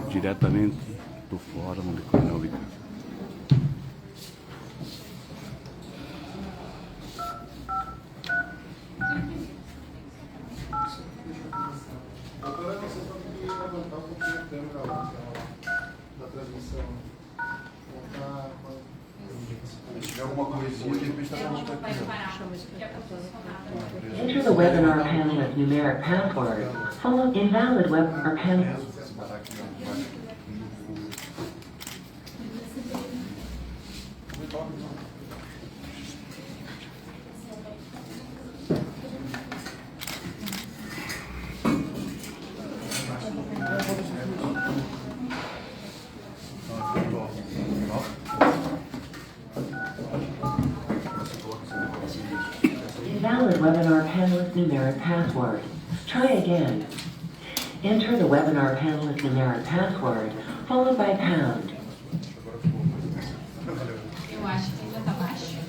Diretamente do Fórum de Coronel Vicaco. Doutora, você pode levantar um pouquinho a câmera da transmissão. Se tiver alguma coisinha, de repente está falando aqui. Enter the webinar panel with numeric password. Follow invalid webinar panel. Invalid webinar panelist numeric password. Try again. Enter the webinar panelist numeric password, followed by pound. Eu acho que ainda está baixo.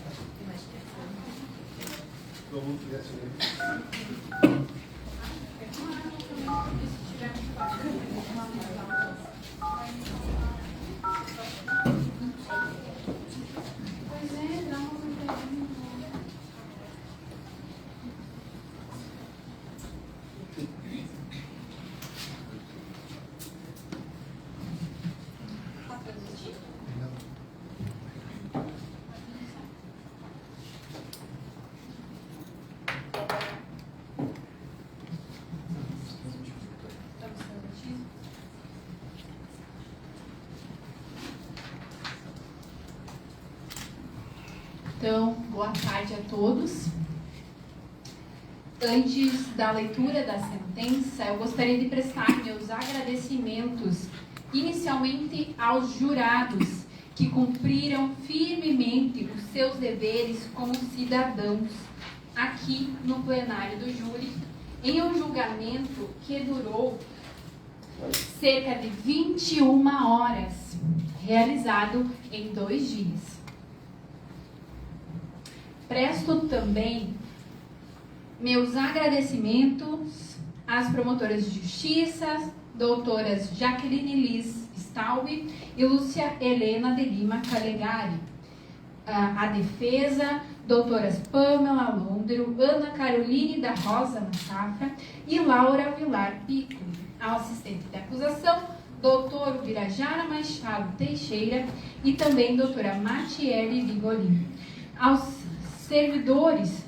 Então, boa tarde a todos. Antes da leitura da sentença, eu gostaria de prestar meus agradecimentos inicialmente aos jurados que cumpriram firmemente os seus deveres como cidadãos aqui no plenário do júri, em um julgamento que durou cerca de 21 horas, realizado em 2 dias. Presto também meus agradecimentos às promotoras de justiça, doutoras Jaqueline Liz Staub e Lúcia Helena de Lima Calegari, a defesa, doutoras Pamela Londero, Ana Caroline da Rosa Massafra e Laura Vilar Pico, ao assistente de acusação, doutor Virajara Machado Teixeira e também doutora Matiele Vigolini. Aos servidores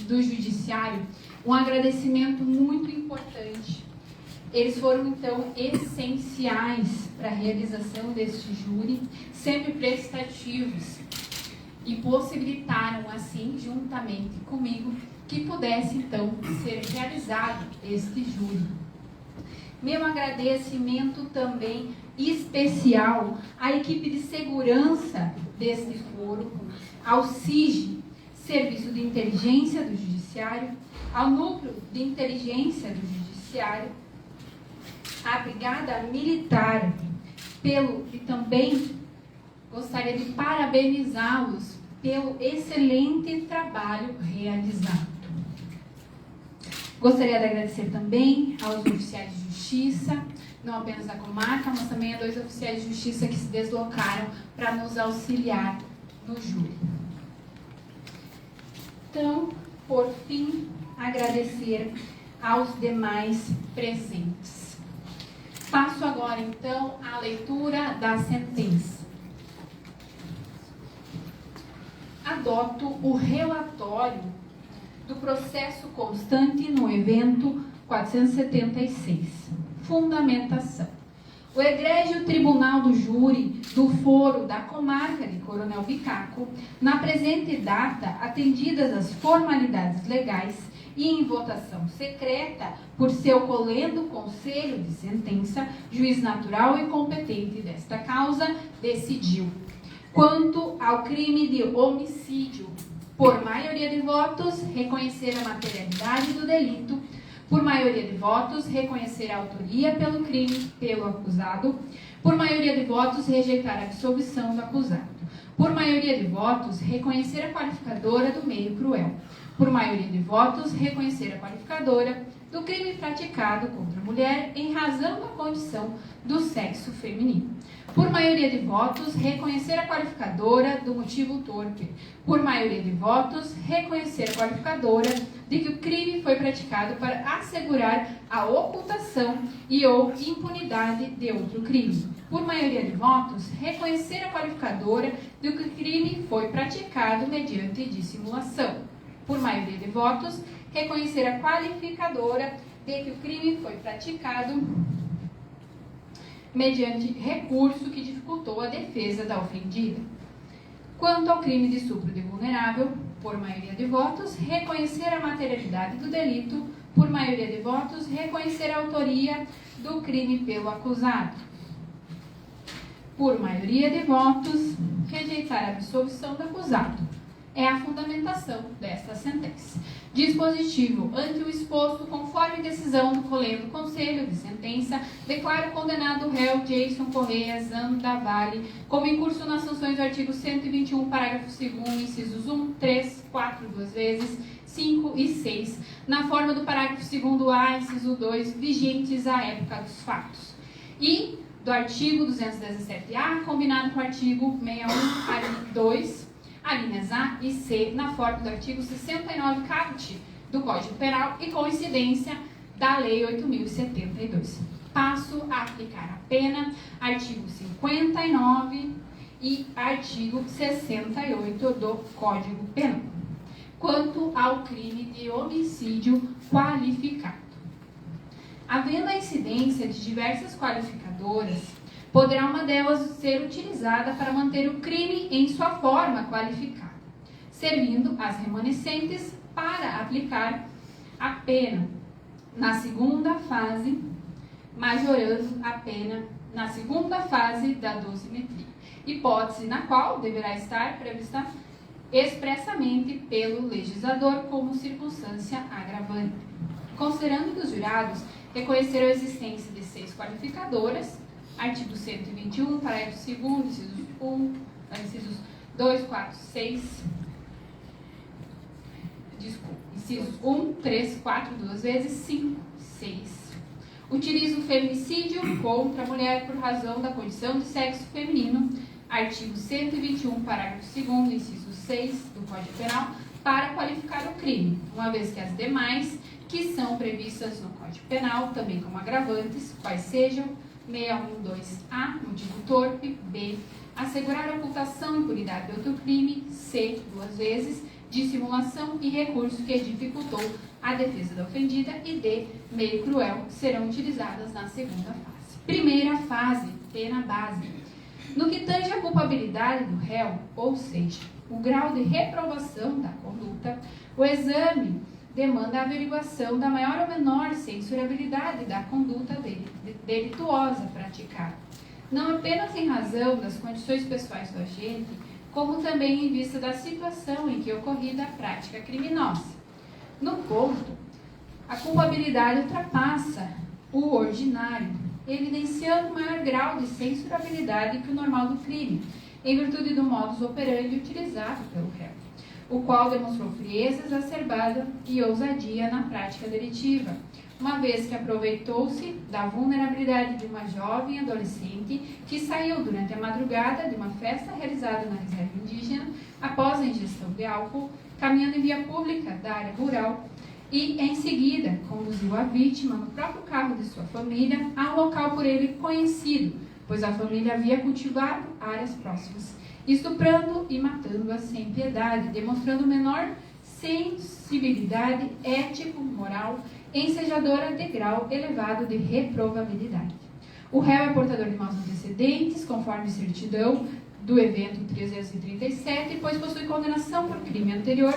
do Judiciário, um agradecimento muito importante. Eles foram, então, essenciais para a realização deste júri, sempre prestativos, e possibilitaram, assim, juntamente comigo, que pudesse, então, ser realizado este júri. Meu agradecimento também especial à equipe de segurança deste foro, ao SIG, Serviço de Inteligência do Judiciário, ao Núcleo de Inteligência do Judiciário, à Brigada Militar, e também gostaria de parabenizá-los pelo excelente trabalho realizado. Gostaria de agradecer também aos oficiais de justiça, não apenas da comarca, mas também a 2 oficiais de justiça que se deslocaram para nos auxiliar no júri. Então, por fim, agradecer aos demais presentes. Passo agora, então, à leitura da sentença. Adoto o relatório do processo constante no evento 476. Fundamentação. O egrégio Tribunal do Júri do Foro da Comarca de Coronel Vicaco, na presente data, atendidas as formalidades legais e em votação secreta por seu colendo conselho de sentença, juiz natural e competente desta causa, decidiu: quanto ao crime de homicídio, por maioria de votos, reconhecer a materialidade do delito, por maioria de votos, reconhecer a autoria pelo crime pelo acusado, por maioria de votos, rejeitar a absolvição do acusado, por maioria de votos, reconhecer a qualificadora do meio cruel, por maioria de votos, reconhecer a qualificadora do crime praticado contra a mulher em razão da condição do sexo feminino. Por maioria de votos, reconhecer a qualificadora do motivo torpe. Por maioria de votos, reconhecer a qualificadora de que o crime foi praticado para assegurar a ocultação e ou impunidade de outro crime. Por maioria de votos, reconhecer a qualificadora de que o crime foi praticado mediante dissimulação. Por maioria de votos, reconhecer a qualificadora de que o crime foi praticado mediante recurso que dificultou a defesa da ofendida. Quanto ao crime de estupro de vulnerável, por maioria de votos, reconhecer a materialidade do delito, por maioria de votos, reconhecer a autoria do crime pelo acusado. Por maioria de votos, rejeitar a absolvição do acusado. É a fundamentação desta sentença. Dispositivo. Ante o exposto, conforme decisão do Colégio do Conselho de Sentença, declara condenado o réu Jason Correia Zano da Vale como incurso nas sanções do artigo 121, parágrafo 2º, incisos 1, 3, 4, 2 vezes, 5 e 6, na forma do parágrafo 2º-A, inciso 2, vigentes à época dos fatos. E do artigo 217-A, combinado com o artigo 61, alínea 2, alíneas A e C, na forma do artigo 69 caput do Código Penal e coincidência da Lei 8.072. Passo a aplicar a pena, artigo 59 e artigo 68 do Código Penal. Quanto ao crime de homicídio qualificado. Havendo a incidência de diversas qualificadoras, poderá uma delas ser utilizada para manter o crime em sua forma qualificada, servindo as remanescentes para aplicar a pena na segunda fase, majorando a pena na segunda fase da dosimetria, hipótese na qual deverá estar prevista expressamente pelo legislador como circunstância agravante. Considerando que os jurados reconheceram a existência de 6 qualificadoras, artigo 121, parágrafo 2º, incisos 2, 4, 6, incisos 1, 3, 4, 2 vezes, 5, 6. Utiliza o feminicídio contra a mulher por razão da condição de sexo feminino, artigo 121, parágrafo 2º, inciso 6 do Código Penal, para qualificar o crime, uma vez que as demais, que são previstas no Código Penal, também como agravantes, quais sejam 612A, motivo torpe, B, assegurar a ocultação e impunidade de outro crime, C, 2 vezes, dissimulação e recurso que dificultou a defesa da ofendida, e D, meio cruel, serão utilizadas na segunda fase. Primeira fase, pena base. No que tange a culpabilidade do réu, ou seja, o grau de reprovação da conduta, o exame demanda a averiguação da maior ou menor censurabilidade da conduta delituosa praticada, não apenas em razão das condições pessoais do agente, como também em vista da situação em que ocorrida a prática criminosa. No ponto, a culpabilidade ultrapassa o ordinário, evidenciando maior grau de censurabilidade que o normal do crime, em virtude do modus operandi utilizado pelo réu, o qual demonstrou frieza exacerbada e ousadia na prática delitiva, uma vez que aproveitou-se da vulnerabilidade de uma jovem adolescente que saiu durante a madrugada de uma festa realizada na reserva indígena após a ingestão de álcool, caminhando em via pública da área rural e, em seguida, conduziu a vítima no próprio carro de sua família a um local por ele conhecido, pois a família havia cultivado áreas próximas, estuprando e matando-a sem piedade, demonstrando menor sensibilidade ético-moral, ensejadora de grau elevado de reprovabilidade. O réu é portador de maus antecedentes, conforme certidão do evento 337, pois possui condenação por crime anterior,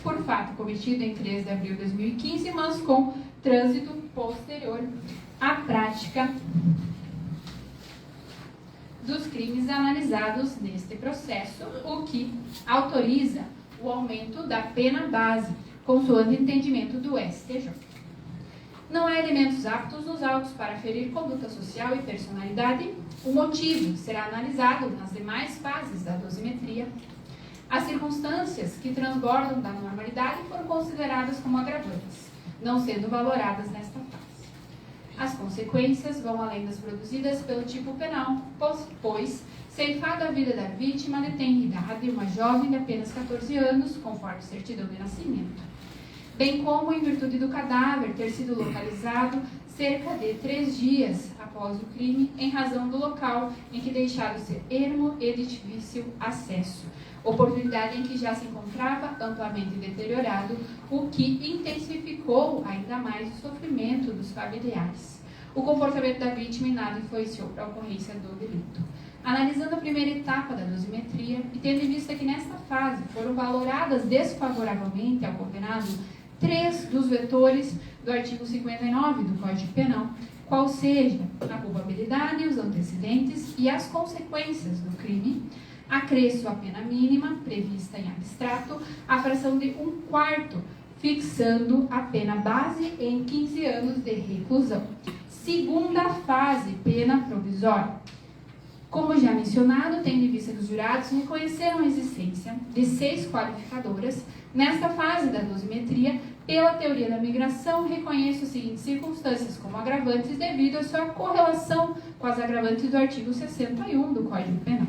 por fato cometido em 3 de abril de 2015, mas com trânsito posterior à prática dos crimes analisados neste processo, o que autoriza o aumento da pena base, consoante entendimento do STJ. Não há elementos aptos nos autos para ferir conduta social e personalidade. O motivo será analisado nas demais fases da dosimetria. As circunstâncias que transbordam da normalidade foram consideradas como agravantes, não sendo valoradas nesta fase. As consequências vão além das produzidas pelo tipo penal, pois, ceifado a vida da vítima de tenra idade, uma jovem de apenas 14 anos, conforme certidão de nascimento, bem como em virtude do cadáver ter sido localizado cerca de 3 dias após o crime, em razão do local em que deixado ser ermo e de difícil acesso, oportunidade em que já se encontrava amplamente deteriorado, o que intensificou ainda mais o sofrimento dos familiares. O comportamento da vítima em nada influenciou para a ocorrência do delito. Analisando a primeira etapa da dosimetria e tendo em vista que nesta fase foram valoradas desfavoravelmente ao condenado 3 dos vetores do artigo 59 do Código Penal, qual seja a culpabilidade, os antecedentes e as consequências do crime, acresço a pena mínima prevista em abstrato a fração de 1/4, fixando a pena base em 15 anos de reclusão. Segunda fase, pena provisória. Como já mencionado, tendo em vista que os jurados reconheceram a existência de 6 qualificadoras, nesta fase da dosimetria, pela teoria da migração, reconheço as seguintes circunstâncias como agravantes devido à sua correlação com as agravantes do artigo 61 do Código Penal.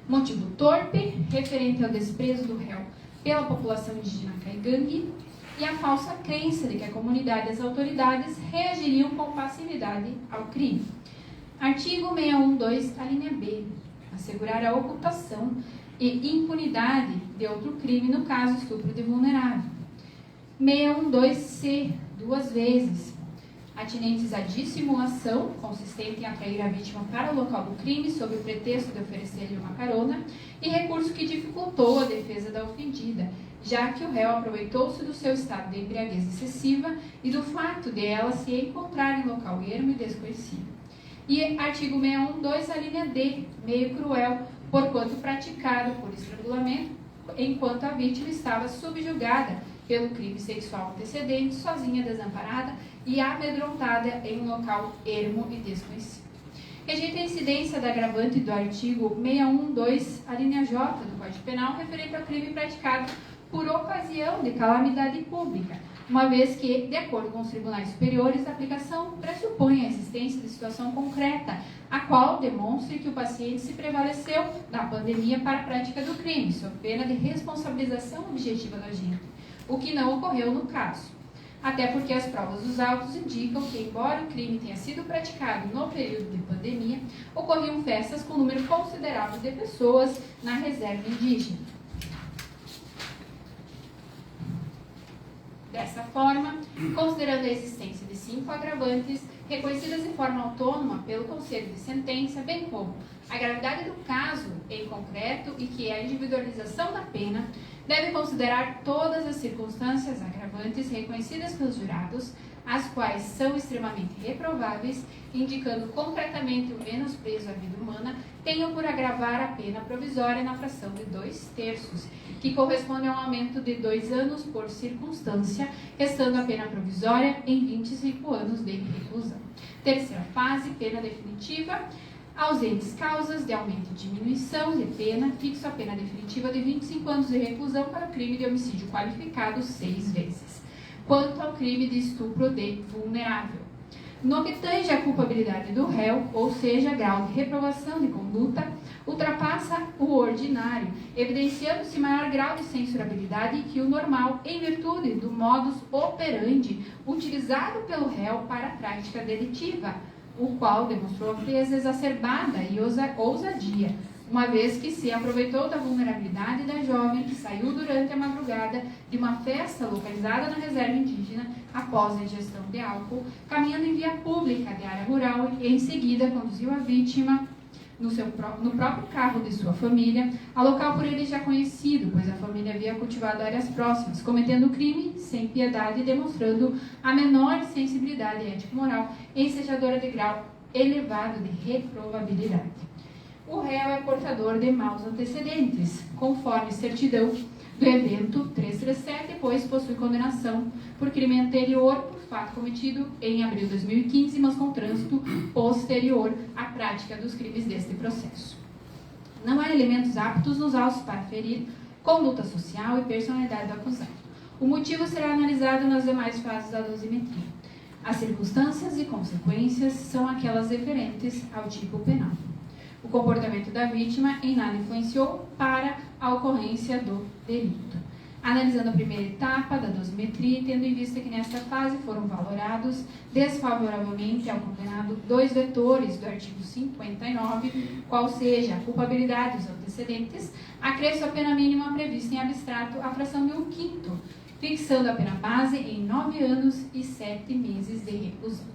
Motivo torpe, referente ao desprezo do réu pela população indígena caigangue, e a falsa crença de que a comunidade e as autoridades reagiriam com passividade ao crime. Artigo 612, a linha B. Assegurar a ocultação e impunidade de outro crime no caso estupro de vulnerável. 612C, 2 vezes. Atinentes à dissimulação, consistente em atrair a vítima para o local do crime sob o pretexto de oferecer-lhe uma carona, e recurso que dificultou a defesa da ofendida, já que o réu aproveitou-se do seu estado de embriaguez excessiva e do fato de ela se encontrar em local ermo e desconhecido. E artigo 612, a linha D, meio cruel, porquanto praticado por estrangulamento, enquanto a vítima estava subjugada pelo crime sexual antecedente, sozinha, desamparada e amedrontada em um local ermo e desconhecido. Rejeita a incidência da agravante do artigo 612, a linha J do Código Penal, referente ao crime praticado por ocasião de calamidade pública, uma vez que, de acordo com os tribunais superiores, a aplicação pressupõe a existência de situação concreta, a qual demonstre que o paciente se prevaleceu da pandemia para a prática do crime, sob pena de responsabilização objetiva do agente, o que não ocorreu no caso. Até porque as provas dos autos indicam que, embora o crime tenha sido praticado no período de pandemia, ocorriam festas com número considerável de pessoas na reserva indígena. Dessa forma, considerando a existência de 5 agravantes, reconhecidas de forma autônoma pelo Conselho de Sentença, bem como a gravidade do caso em concreto e que é a individualização da pena, deve considerar todas as circunstâncias agravantes reconhecidas pelos jurados, as quais são extremamente reprováveis, indicando concretamente o menosprezo à vida humana, tenham por agravar a pena provisória na fração de 2/3, que corresponde a um aumento de 2 anos por circunstância, restando a pena provisória em 25 anos de reclusão. Terceira fase, pena definitiva. Ausentes causas de aumento e diminuição de pena, fixo a pena definitiva de 25 anos de reclusão para o crime de homicídio qualificado 6 vezes. Quanto ao crime de estupro de vulnerável, no que tange a culpabilidade do réu, ou seja, grau de reprovação de conduta, ultrapassa o ordinário, evidenciando-se maior grau de censurabilidade que o normal, em virtude do modus operandi utilizado pelo réu para a prática delitiva, o qual demonstrou a frieza exacerbada e ousadia, uma vez que se aproveitou da vulnerabilidade da jovem que saiu durante a madrugada de uma festa localizada na reserva indígena após a ingestão de álcool, caminhando em via pública de área rural e em seguida conduziu a vítima no próprio carro de sua família, a local por ele já conhecido, pois a família havia cultivado áreas próximas, cometendo o crime sem piedade e demonstrando a menor sensibilidade ético-moral, ensejadora de grau elevado de reprovabilidade. O réu é portador de maus antecedentes, conforme certidão do evento 337, pois possui condenação por crime anterior por fato cometido em abril de 2015, mas com trânsito posterior à prática dos crimes deste processo. Não há elementos aptos nos autos para ferir conduta social e personalidade do acusado. O motivo será analisado nas demais fases da dosimetria. As circunstâncias e consequências são aquelas referentes ao tipo penal. O comportamento da vítima em nada influenciou para a ocorrência do delito. Analisando a primeira etapa da dosimetria, tendo em vista que nesta fase foram valorados desfavoravelmente ao condenado 2 vetores do artigo 59, qual seja a culpabilidade dos antecedentes, acresce a pena mínima prevista em abstrato a fração de 1/5, fixando a pena base em 9 anos e 7 meses de reclusão.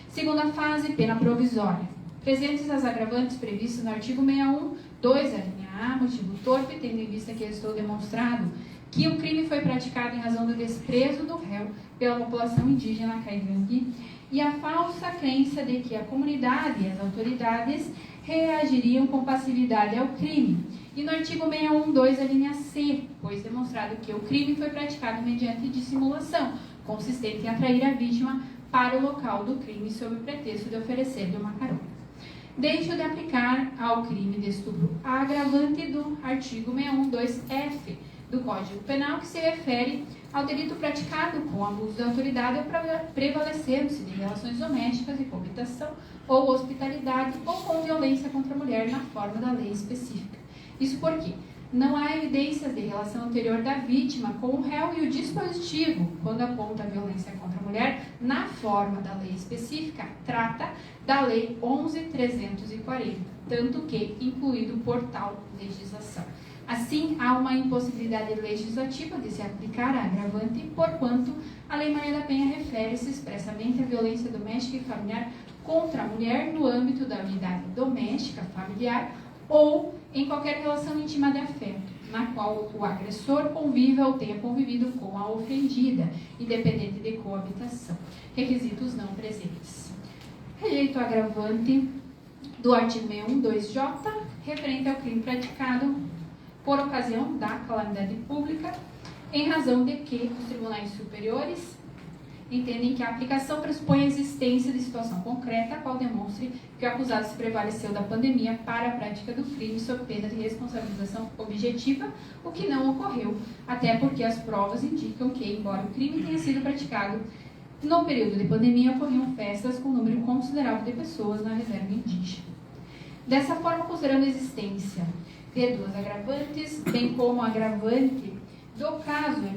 Segunda fase, pena provisória. Presentes as agravantes previstas no artigo 61, 2, a linha A, motivo torpe, tendo em vista que estou demonstrado que o crime foi praticado em razão do desprezo do réu pela população indígena caigangue e a falsa crença de que a comunidade e as autoridades reagiriam com passividade ao crime. E no artigo 61, 2, a linha C, pois demonstrado que o crime foi praticado mediante dissimulação, consistente em atrair a vítima para o local do crime sob o pretexto de oferecer-lhe uma carona. Deixo de aplicar ao crime de estupro a agravante do artigo 61, 2F do Código Penal, que se refere ao delito praticado com abuso de autoridade ou prevalecendo-se de relações domésticas e coabitação ou hospitalidade ou com violência contra a mulher na forma da lei específica. Isso porque não há evidências de relação anterior da vítima com o réu e o dispositivo, quando aponta a violência contra a mulher, na forma da lei específica, trata da Lei 11.340, tanto que incluído por tal legislação. Assim, há uma impossibilidade legislativa de se aplicar a agravante, porquanto a Lei Maria da Penha refere-se expressamente à violência doméstica e familiar contra a mulher no âmbito da unidade doméstica, familiar ou em qualquer relação íntima de afeto, na qual o agressor convive ou tenha convivido com a ofendida, independente de coabitação. Requisitos não presentes. Rejeito agravante do artigo 61, 2J, referente ao crime praticado por ocasião da calamidade pública, em razão de que os tribunais superiores entendem que a aplicação pressupõe a existência de situação concreta, a qual demonstre que o acusado se prevaleceu da pandemia para a prática do crime sob pena de responsabilização objetiva, o que não ocorreu, até porque as provas indicam que, embora o crime tenha sido praticado no período de pandemia, ocorriam festas com um número considerável de pessoas na reserva indígena. Dessa forma, considerando a existência de 2 agravantes, bem como agravante do caso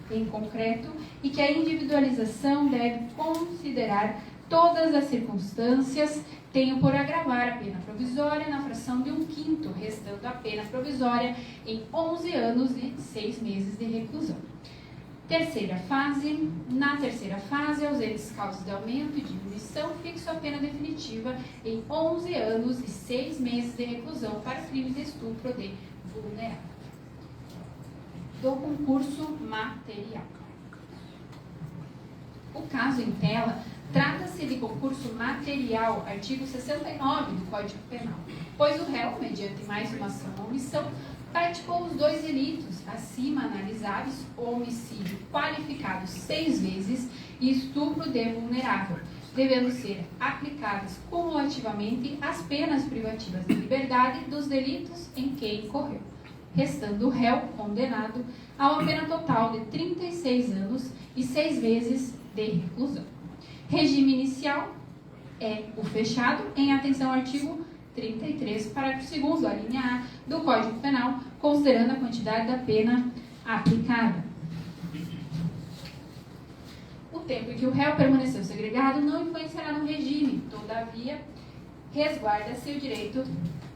em concreto, e que a individualização deve considerar todas as circunstâncias, tenho por agravar a pena provisória na fração de 1/5, restando a pena provisória em 11 anos e 6 meses de reclusão. Terceira fase. Na terceira fase, ausentes causas de aumento e diminuição, fixo a pena definitiva em 11 anos e 6 meses de reclusão para crime de estupro de vulnerável. Do concurso material. O caso em tela trata-se de concurso material, artigo 69 do Código Penal, pois o réu, mediante mais uma ação ou omissão, praticou os 2 delitos acima analisáveis, homicídio qualificado 6 vezes e estupro de vulnerável, devendo ser aplicadas cumulativamente as penas privativas de liberdade dos delitos em que incorreu, restando o réu condenado a uma pena total de 36 anos e 6 meses de reclusão. Regime inicial é o fechado, em atenção ao artigo 33, parágrafo 2º, a linha A do Código Penal, considerando a quantidade da pena aplicada. O tempo em que o réu permaneceu segregado não influenciará no regime, todavia, resguarda-se o direito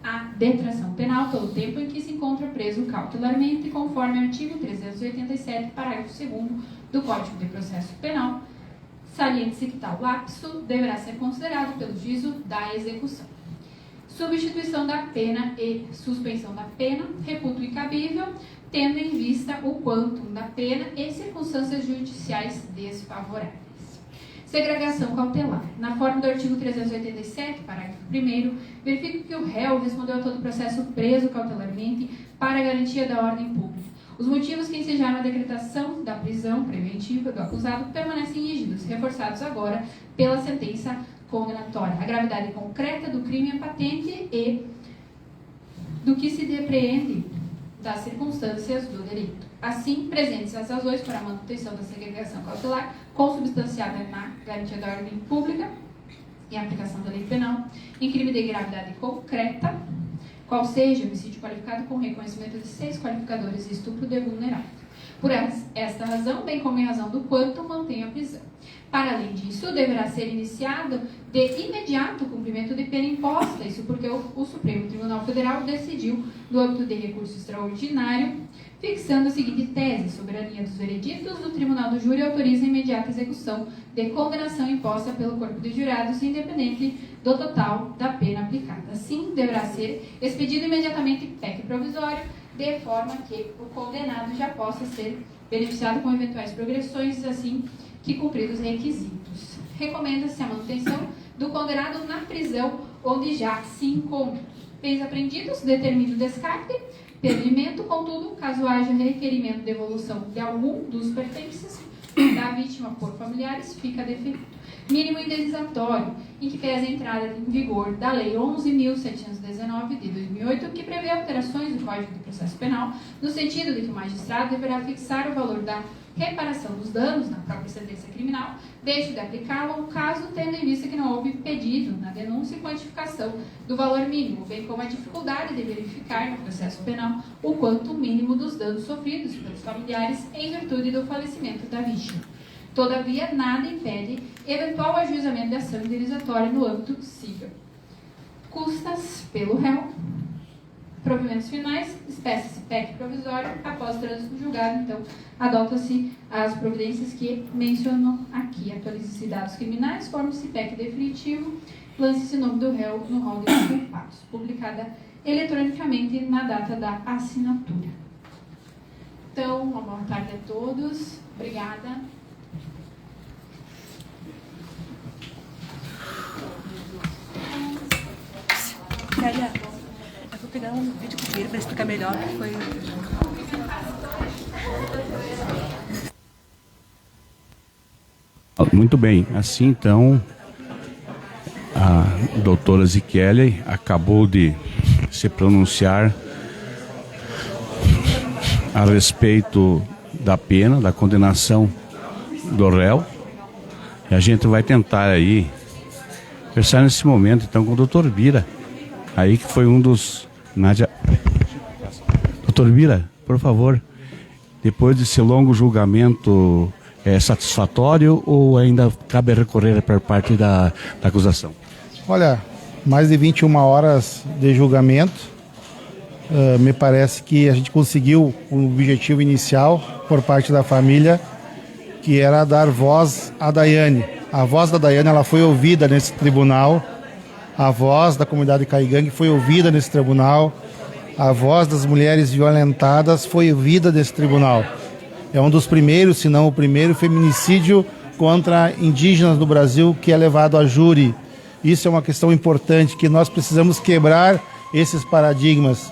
à detração penal pelo tempo em que se encontra preso cautelarmente, conforme o artigo 387, parágrafo 2º do Código de Processo Penal. Saliente-se que tal lapso deverá ser considerado pelo juízo da execução. Substituição da pena e suspensão da pena, reputo incabível, tendo em vista o quantum da pena e circunstâncias judiciais desfavoráveis. Segregação cautelar. Na forma do artigo 387, parágrafo 1º, verifico que o réu respondeu a todo o processo preso cautelarmente para a garantia da ordem pública. Os motivos que ensejaram a decretação da prisão preventiva do acusado permanecem rígidos, reforçados agora pela sentença condenatória. A gravidade concreta do crime é patente e do que se depreende das circunstâncias do delito. Assim, presentes as razões para a manutenção da segregação cautelar, consubstanciada na garantia da ordem pública e a aplicação da lei penal, em crime de gravidade concreta, qual seja homicídio qualificado com reconhecimento de 6 qualificadores e estupro de vulnerável. Por esta razão, bem como em razão do quanto mantém a prisão. Para além disso, deverá ser iniciado de imediato o cumprimento de pena imposta, isso porque o Supremo Tribunal Federal decidiu, no âmbito de recurso extraordinário, fixando a seguinte tese: soberania dos vereditos do Tribunal do Júri autoriza a imediata execução de condenação imposta pelo corpo de jurados, independente do total da pena aplicada. Assim, deverá ser expedido imediatamente PEC provisório, de forma que o condenado já possa ser beneficiado com eventuais progressões, assim que cumpridos os requisitos. Recomenda-se a manutenção do condenado na prisão onde já se encontra. Bens apreendidos, determina o descarte, perdimento, contudo, caso haja requerimento de devolução de algum dos pertences da vítima por familiares, fica deferido. Mínimo indenizatório, em que pese a entrada em vigor da Lei 11.719 de 2008, que prevê alterações do Código de Processo Penal, no sentido de que o magistrado deverá fixar o valor da reparação dos danos na própria sentença criminal, deixe de aplicá-lo ao caso, tendo em vista que não houve pedido na denúncia e quantificação do valor mínimo, bem como a dificuldade de verificar no processo penal o quanto mínimo dos danos sofridos pelos familiares em virtude do falecimento da vítima. Todavia, nada impede eventual ajuizamento de ação indenizatória no âmbito civil. Custas pelo réu. Provimentos finais, espécie-se PEC provisório, após trânsito julgado, então, adota-se as providências que mencionam aqui. Atualiza-se dados criminais, forma-se PEC definitivo, lance-se nome do réu no rol de culpados, publicada eletronicamente na data da assinatura. Então, uma boa tarde a todos. Obrigada. Eu vou pegar um vídeo com ele para explicar melhor o que foi. Muito bem, assim então a doutora Zikelly acabou de se pronunciar a respeito da pena, da condenação do réu, e a gente vai tentar aí conversar nesse momento então com o doutor Bira, aí que foi um dos... Nádia... Doutor Bira, por favor, depois desse longo julgamento, é satisfatório ou ainda cabe recorrer por parte da acusação? Olha, mais de 21 horas de julgamento. Me parece que a gente conseguiu o objetivo inicial por parte da família, que era dar voz à Daiane. A voz da Daiane, ela foi ouvida nesse tribunal. A voz da comunidade Caigangue foi ouvida nesse tribunal. A voz das mulheres violentadas foi ouvida nesse tribunal. É um dos primeiros, se não o primeiro, feminicídio contra indígenas no Brasil que é levado a júri. Isso é uma questão importante, que nós precisamos quebrar esses paradigmas.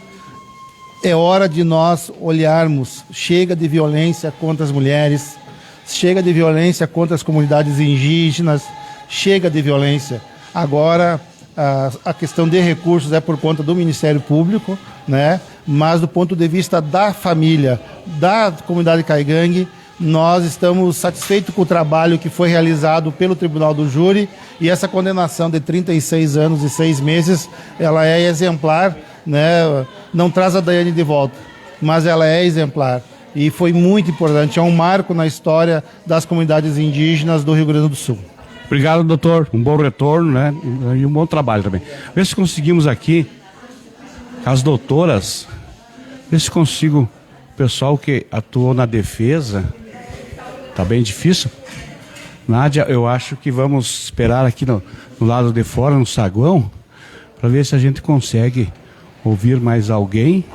É hora de nós olharmos, chega de violência contra as mulheres, chega de violência contra as comunidades indígenas, chega de violência. Agora, a questão de recursos é por conta do Ministério Público, né? Mas do ponto de vista da família, da comunidade Caigangue, nós estamos satisfeitos com o trabalho que foi realizado pelo Tribunal do Júri, e essa condenação de 36 anos e 6 meses, ela é exemplar, né? Não traz a Daiane de volta, mas ela é exemplar. E foi muito importante, é um marco na história das comunidades indígenas do Rio Grande do Sul. Obrigado, doutor. Um bom retorno, né? E um bom trabalho também. Vê se conseguimos aqui as doutoras, vê se consigo o pessoal que atuou na defesa. Tá bem difícil. Nádia, eu acho que vamos esperar aqui no lado de fora, no saguão, para ver se a gente consegue ouvir mais alguém.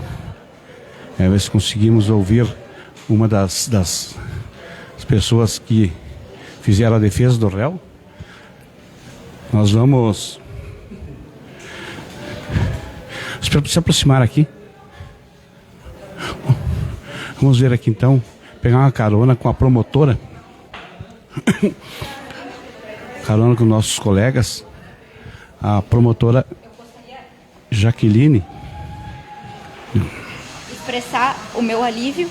Ver se conseguimos ouvir uma das pessoas que fizeram a defesa do réu. Nós vamos se aproximar aqui. Vamos ver aqui então, pegar uma carona com a promotora, carona com nossos colegas, a promotora Jaqueline. expressar o meu alívio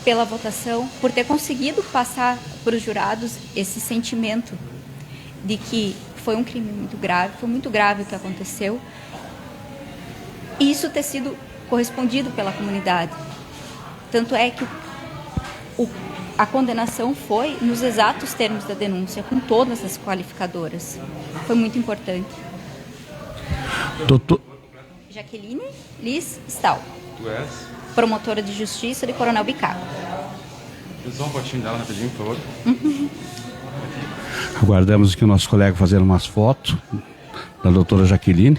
pela votação, por ter conseguido passar para os jurados esse sentimento de que foi um crime muito grave, foi muito grave o que aconteceu, e isso ter sido correspondido pela comunidade. Tanto é que a condenação foi nos exatos termos da denúncia, com todas as qualificadoras. Foi muito importante. Doutor... Jaqueline Liz Stahl. Tu és? Promotora de Justiça de Coronel Bicaco. Só um potinho dela rapidinho, por favor. Aguardamos aqui o nosso colega fazendo umas fotos da doutora Jaqueline.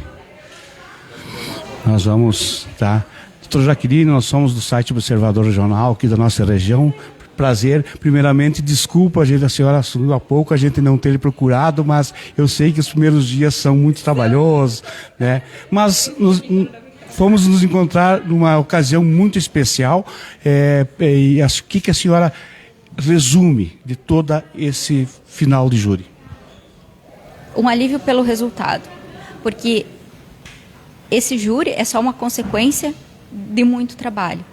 Nós vamos, tá? Doutora Jaqueline, nós somos do site Observador Regional aqui da nossa região. Prazer. Primeiramente, desculpa a senhora assumiu há pouco, a gente não ter lhe procurado, mas eu sei que os primeiros dias são muito trabalhosos, né? Mas fomos nos encontrar numa ocasião muito especial. E o que a senhora resume de todo esse final de júri? Um alívio pelo resultado, porque esse júri é só uma consequência de muito trabalho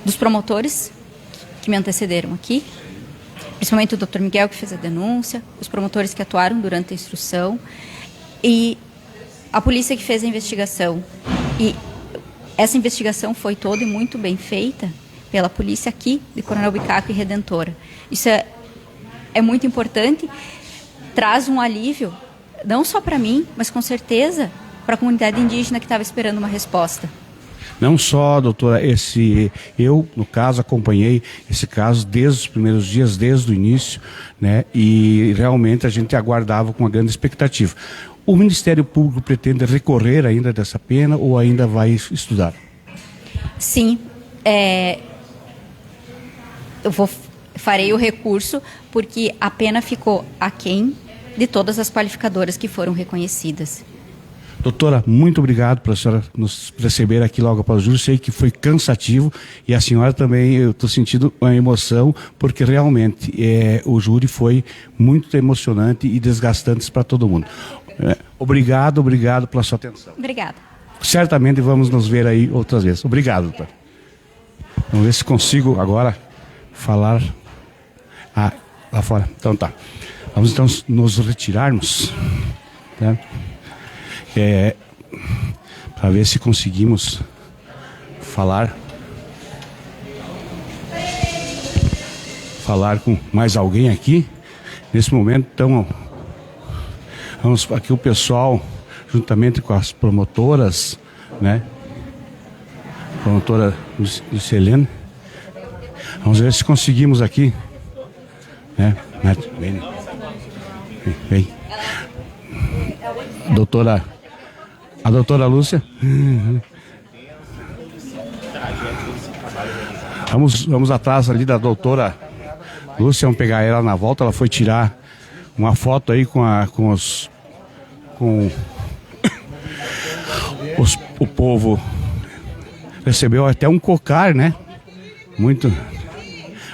dos promotores que me antecederam aqui, principalmente o Dr. Miguel, que fez a denúncia, os promotores que atuaram durante a instrução e a polícia que fez a investigação. E essa investigação foi toda e muito bem feita pela polícia aqui de Coronel Bicaco e Redentora. Isso é muito importante, traz um alívio, não só para mim, mas com certeza para a comunidade indígena que estava esperando uma resposta. Não só, doutora, eu, no caso, acompanhei esse caso desde os primeiros dias, desde o início, né? E realmente a gente aguardava com uma grande expectativa. O Ministério Público pretende recorrer ainda dessa pena ou ainda vai estudar? Sim, farei o recurso porque a pena ficou aquém de todas as qualificadoras que foram reconhecidas. Doutora, muito obrigado por a senhora nos receber aqui logo após o júri. Sei que foi cansativo e a senhora também, eu estou sentindo uma emoção, porque realmente o júri foi muito emocionante e desgastante para todo mundo. Obrigado pela sua atenção. Obrigada. Certamente vamos nos ver aí outras vezes. Obrigado, doutora. Vamos ver se consigo agora falar lá fora. Então tá. Vamos então nos retirarmos, né? Para ver se conseguimos falar com mais alguém aqui. Nesse momento, então, vamos aqui o pessoal, juntamente com as promotoras, né? Promotora Lucilene. Vamos ver se conseguimos aqui, né? Vem. A doutora Lúcia. Vamos atrás ali da doutora Lúcia, vamos pegar ela na volta. Ela foi tirar uma foto aí o povo recebeu até um cocar, né? Muito.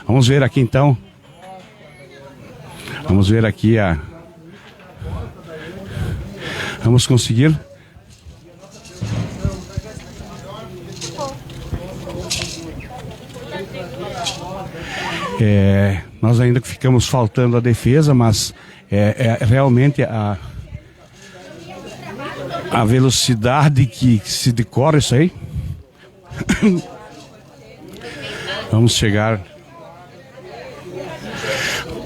Vamos ver aqui então. Vamos ver aqui Vamos conseguir. Nós ainda ficamos faltando a defesa, mas realmente a velocidade que se decorre isso aí. Vamos chegar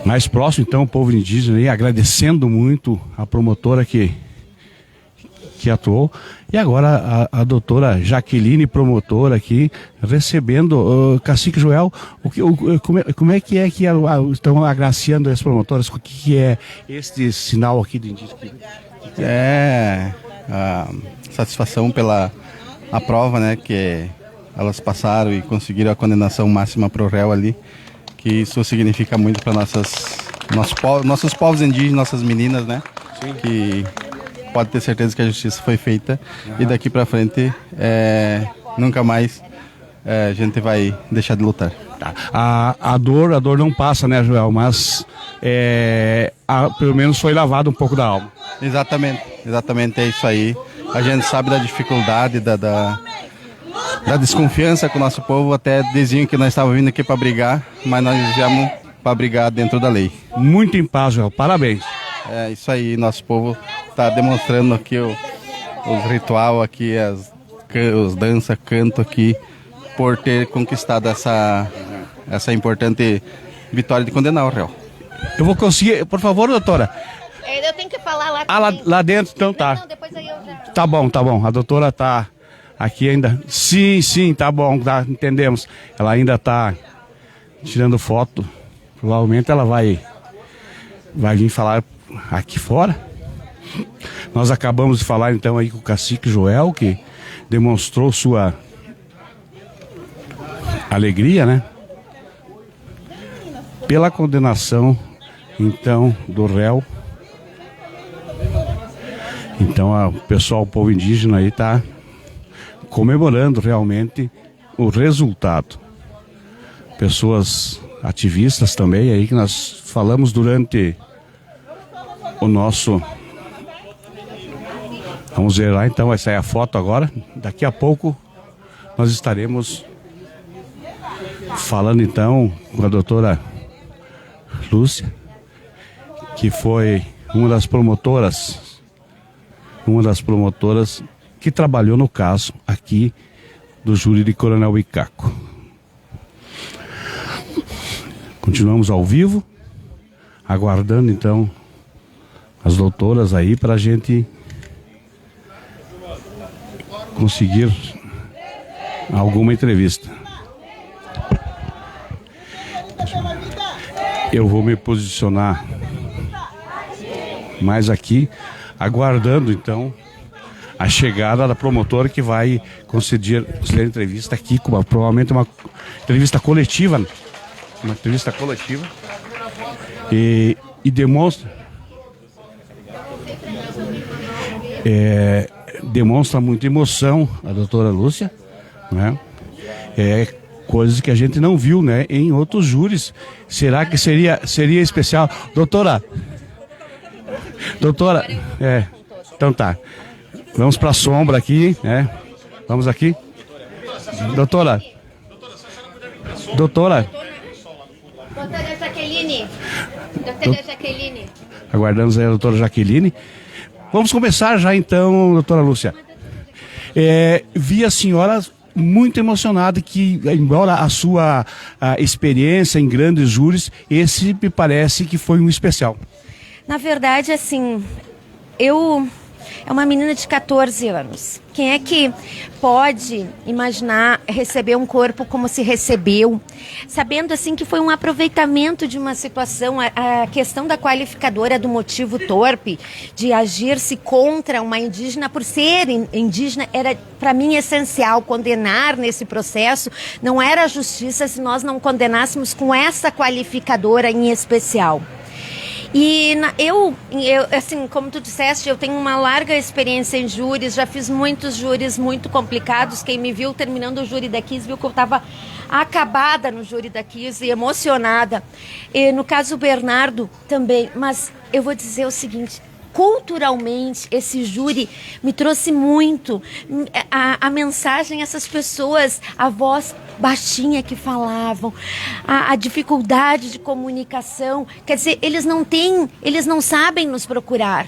mais próximo, então, o povo indígena aí, agradecendo muito a promotora que atuou. E agora a doutora Jaqueline, promotora aqui, recebendo. Cacique Joel, como é que estão agraciando as promotoras? O que é este sinal aqui do indígena? Satisfação pela a prova, né, que elas passaram e conseguiram a condenação máxima para o réu ali, que isso significa muito para nossos povos indígenas, nossas meninas, né? Sim. Que pode ter certeza que a justiça foi feita e daqui para frente nunca mais a gente vai deixar de lutar. A dor não passa, né, Joel? Mas pelo menos foi lavado um pouco da alma. Exatamente, é isso aí. a gente sabe da dificuldade, da desconfiança com o nosso povo. Até diziam que nós estávamos vindo aqui para brigar, mas nós viemos para brigar dentro da lei. Muito em paz, Joel. Parabéns. É isso aí, nosso povo está demonstrando aqui os ritual aqui, os dança, canto aqui, por ter conquistado essa importante vitória de condenar o réu. Eu vou conseguir, por favor, doutora. Eu tenho que falar lá. Lá dentro, então tá. Não, depois aí eu já... Tá bom. A doutora tá aqui ainda. Sim, tá bom, tá, entendemos. Ela ainda tá tirando foto. Provavelmente ela vai vir falar aqui fora. Nós acabamos de falar então aí com o cacique Joel, que demonstrou sua alegria, né? Pela condenação, então, do réu. Então, o pessoal, o povo indígena aí está comemorando realmente o resultado. Pessoas ativistas também aí, que nós falamos durante o nosso... Vamos ver lá, então, vai sair a foto agora. Daqui a pouco nós estaremos falando, então, com a doutora Lúcia, que foi uma das promotoras que trabalhou no caso aqui do júri de Coronel Bicaco. Continuamos ao vivo, aguardando então as doutoras aí para a gente conseguir alguma entrevista. Eu vou me posicionar mais aqui, aguardando então a chegada da promotora que vai conceder entrevista aqui, provavelmente uma entrevista coletiva. Uma entrevista coletiva. E demonstra. Demonstra muita emoção a doutora Lúcia, né? Coisas que a gente não viu, né, em outros júris. Será que seria especial? Doutora, então tá. Vamos para a sombra aqui, né? Vamos aqui. Doutora. Doutora Jaqueline. Aguardamos aí a doutora Jaqueline. Vamos começar já então, doutora Lúcia. Vi a senhora muito emocionada, que embora a sua experiência em grandes júris, esse me parece que foi um especial. Na verdade, assim, é uma menina de 14 anos. Quem é que pode imaginar receber um corpo como se recebeu, sabendo assim que foi um aproveitamento de uma situação, a questão da qualificadora do motivo torpe, de agir-se contra uma indígena por ser indígena, era para mim essencial. Condenar nesse processo não era justiça se nós não condenássemos com essa qualificadora em especial. E eu, assim, como tu disseste, eu tenho uma larga experiência em júris, já fiz muitos júris muito complicados. Quem me viu terminando o júri da Kiss viu que eu estava acabada no júri da Kiss e emocionada. E no caso do Bernardo também, mas eu vou dizer o seguinte: culturalmente, esse júri me trouxe muito a mensagem, essas pessoas, a voz baixinha que falavam, a dificuldade de comunicação. Quer dizer, eles não sabem nos procurar.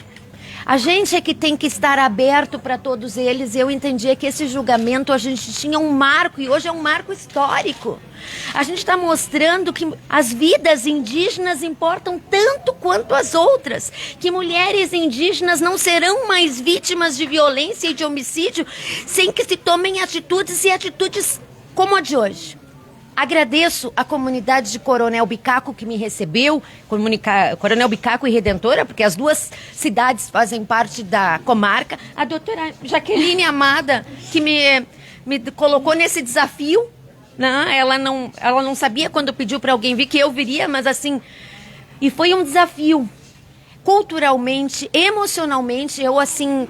A gente é que tem que estar aberto para todos eles. Eu entendia que esse julgamento a gente tinha um marco, e hoje é um marco histórico. A gente está mostrando que as vidas indígenas importam tanto quanto as outras, que mulheres indígenas não serão mais vítimas de violência e de homicídio sem que se tomem atitudes, e atitudes como a de hoje. Agradeço a comunidade de Coronel Bicaco que me recebeu, Coronel Bicaco e Redentora, porque as duas cidades fazem parte da comarca. A doutora Jaqueline Amada, que me colocou nesse desafio, né? Ela não sabia quando pediu para alguém vir que eu viria, mas assim, e foi um desafio. Culturalmente, emocionalmente,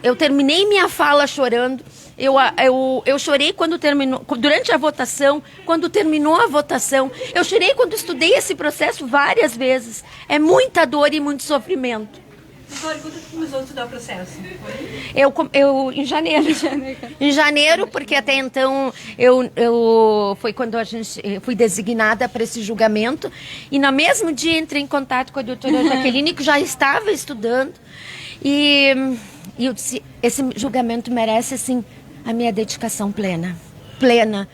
eu terminei minha fala chorando. Eu chorei quando terminou, durante a votação, quando terminou a votação. Eu chorei quando estudei esse processo várias vezes. É muita dor e muito sofrimento. Doutora, quando que começou a estudar o processo? Eu em janeiro. Em janeiro, porque até então foi quando a gente fui designada para esse julgamento. E no mesmo dia entrei em contato com a doutora Jaqueline, que já estava estudando. E eu disse, esse julgamento merece, assim, a minha dedicação plena. Plena.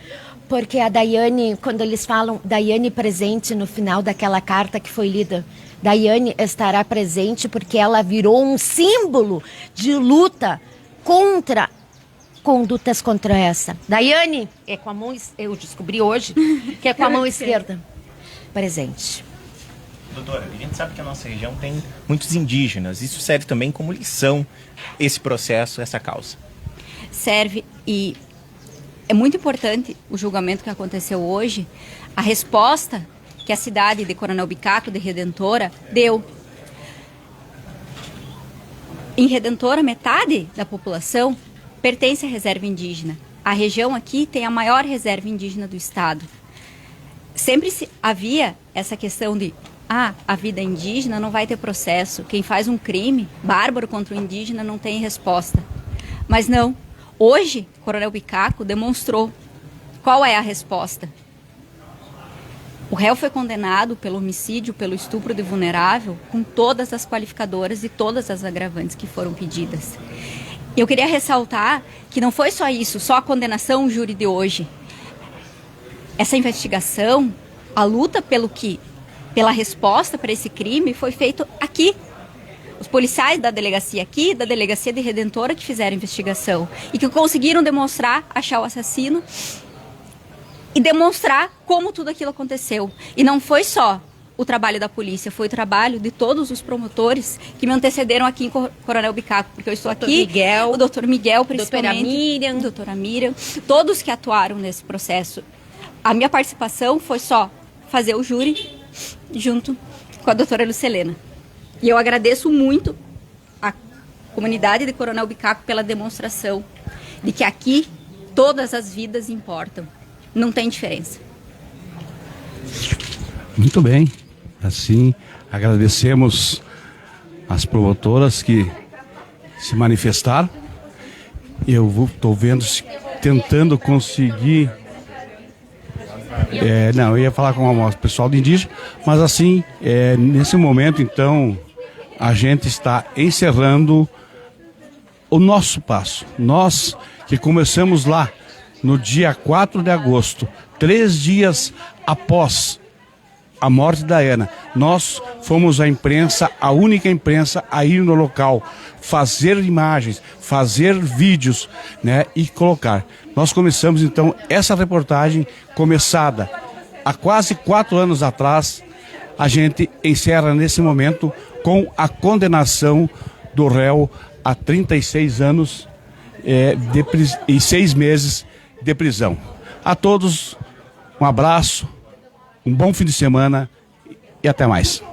Porque a Daiane, quando eles falam Daiane presente no final daquela carta que foi lida, Daiane estará presente porque ela virou um símbolo de luta contra condutas contra essa. Daiane é com a mão, eu descobri hoje, que é com a mão esquerda presente. Doutora, a gente sabe que a nossa região tem muitos indígenas. Isso serve também como lição, esse processo, essa causa? Serve, e é muito importante o julgamento que aconteceu hoje, a resposta que a cidade de Coronel Bicaco, de Redentora, deu. Em Redentora, metade da população pertence à reserva indígena. A região aqui tem a maior reserva indígena do estado. Sempre havia essa questão de a vida indígena não vai ter processo. Quem faz um crime bárbaro contra o indígena não tem resposta. Mas não. Hoje, Coronel Bicaco demonstrou qual é a resposta. O réu foi condenado pelo homicídio, pelo estupro de vulnerável, com todas as qualificadoras e todas as agravantes que foram pedidas. Eu queria ressaltar que não foi só isso, só a condenação, o júri de hoje. Essa investigação, a luta pela resposta para esse crime foi feito aqui. Os policiais da delegacia aqui, da delegacia de Redentora, que fizeram a investigação e que conseguiram demonstrar, achar o assassino e demonstrar como tudo aquilo aconteceu. E não foi só o trabalho da polícia, foi o trabalho de todos os promotores que me antecederam aqui em Coronel Bicaco, porque eu estou aqui, o doutor Miguel, principalmente, doutora Miriam, todos que atuaram nesse processo. A minha participação foi só fazer o júri junto com a doutora Lucelena. E eu agradeço muito a comunidade de Coronel Bicaco pela demonstração de que aqui todas as vidas importam. Não tem diferença. Muito bem. Assim, agradecemos as promotoras que se manifestaram. Eu estou vendo, tentando conseguir... não, eu ia falar com o pessoal do indígena, mas assim, nesse momento, então... A gente está encerrando o nosso passo. Nós que começamos lá no dia 4 de agosto, 3 dias após a morte da Ana, nós fomos a imprensa, a única imprensa a ir no local, fazer imagens, fazer vídeos, né, e colocar. Nós começamos então essa reportagem começada há quase 4 anos atrás. A gente encerra nesse momento com a condenação do réu a 36 anos e 6 meses de prisão. A todos, um abraço, um bom fim de semana e até mais.